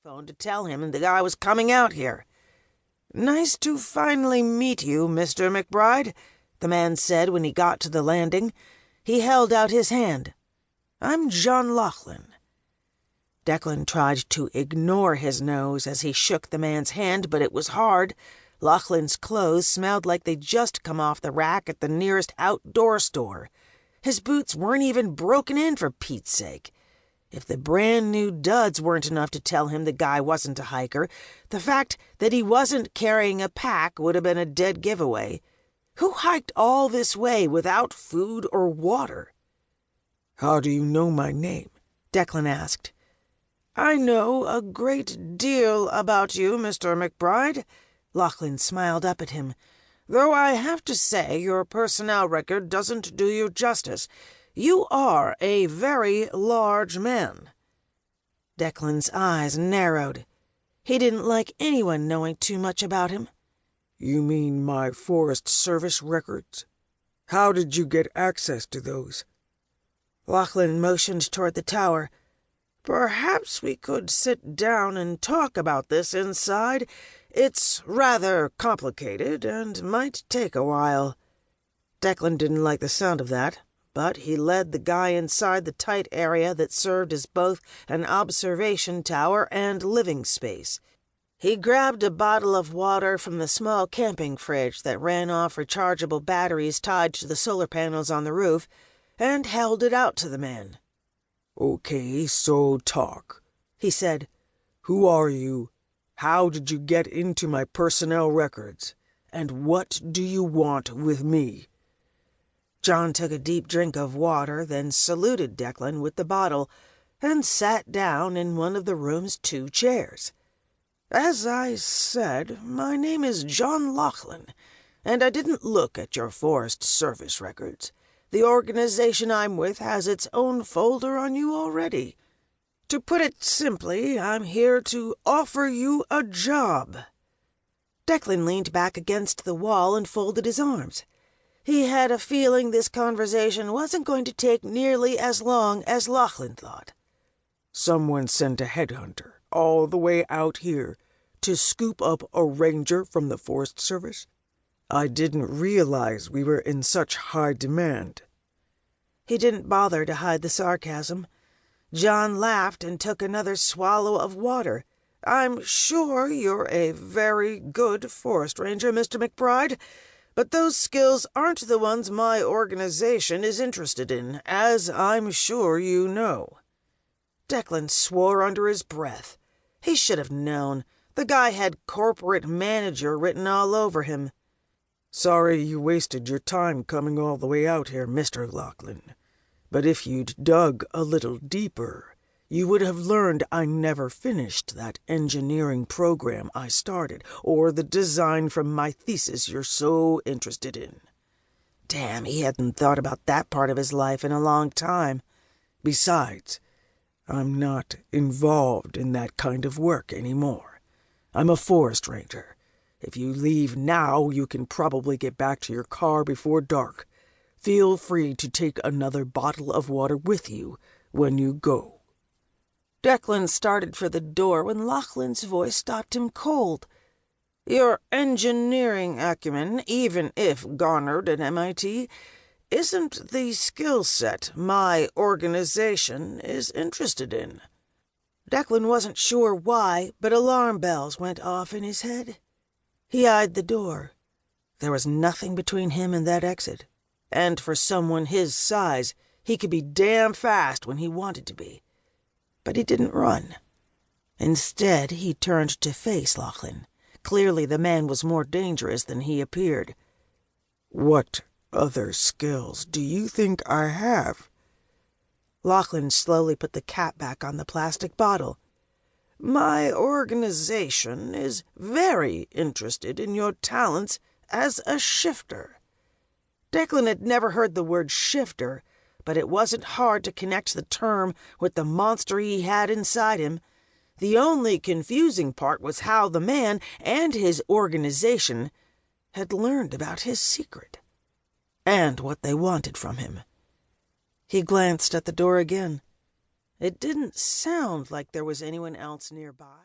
phone to tell him the guy was coming out here. "Nice to finally meet you, Mr. MacBride," the man said when he got to the landing. He held out his hand. "I'm John Lachlan." Declan tried to ignore his nose as he shook the man's hand, but it was hard. Lachlan's clothes smelled like they'd just come off the rack at the nearest outdoor store. His boots weren't even broken in, for Pete's sake. If the brand-new duds weren't enough to tell him the guy wasn't a hiker, the fact that he wasn't carrying a pack would have been a dead giveaway. Who hiked all this way without food or water? "How do you know my name?" Declan asked. "I know a great deal about you, Mr. MacBride." Lachlan smiled up at him. "Though I have to say your personnel record doesn't do you justice. You are a very large man." Declan's eyes narrowed. He didn't like anyone knowing too much about him. "You mean my Forest Service records? How did you get access to those?" Lachlan motioned toward the tower. "Perhaps we could sit down and talk about this inside. It's rather complicated and might take a while." Declan didn't like the sound of that, but he led the guy inside the tight area that served as both an observation tower and living space. He grabbed a bottle of water from the small camping fridge that ran off rechargeable batteries tied to the solar panels on the roof and held it out to the man. "Okay, so talk," he said. "Who are you? How did you get into my personnel records? And what do you want with me?" John took a deep drink of water, then saluted Declan with the bottle, and sat down in one of the room's 2 chairs. "As I said, my name is John Lachlan, and I didn't look at your Forest Service records. The organization I'm with has its own folder on you already. To put it simply, I'm here to offer you a job." Declan leaned back against the wall and folded his arms. He had a feeling this conversation wasn't going to take nearly as long as Lachlan thought. "Someone sent a headhunter all the way out here to scoop up a ranger from the Forest Service? I didn't realize we were in such high demand." He didn't bother to hide the sarcasm. John laughed and took another swallow of water. "I'm sure you're a very good forest ranger, Mr. MacBride, but those skills aren't the ones my organization is interested in, as I'm sure you know." Declan swore under his breath. He should have known. The guy had corporate manager written all over him. "Sorry you wasted your time coming all the way out here, Mr. Lachlan. But if you'd dug a little deeper, you would have learned I never finished that engineering program I started, or the design from my thesis you're so interested in." Damn, he hadn't thought about that part of his life in a long time. "Besides, I'm not involved in that kind of work anymore. I'm a forest ranger. If you leave now, you can probably get back to your car before dark. Feel free to take another bottle of water with you when you go." Declan started for the door when Lachlan's voice stopped him cold. "Your engineering acumen, even if garnered at MIT, isn't the skill set my organization is interested in." Declan wasn't sure why, but alarm bells went off in his head. He eyed the door. There was nothing between him and that exit, and for someone his size, he could be damn fast when he wanted to be. But he didn't run. Instead, he turned to face Lachlan. Clearly the man was more dangerous than he appeared. "What other skills do you think I have?" Lachlan slowly put the cap back on the plastic bottle. "My organization is very interested in your talents as a shifter." Declan had never heard the word shifter, but it wasn't hard to connect the term with the monster he had inside him. The only confusing part was how the man and his organization had learned about his secret, and what they wanted from him. He glanced at the door again. It didn't sound like there was anyone else nearby.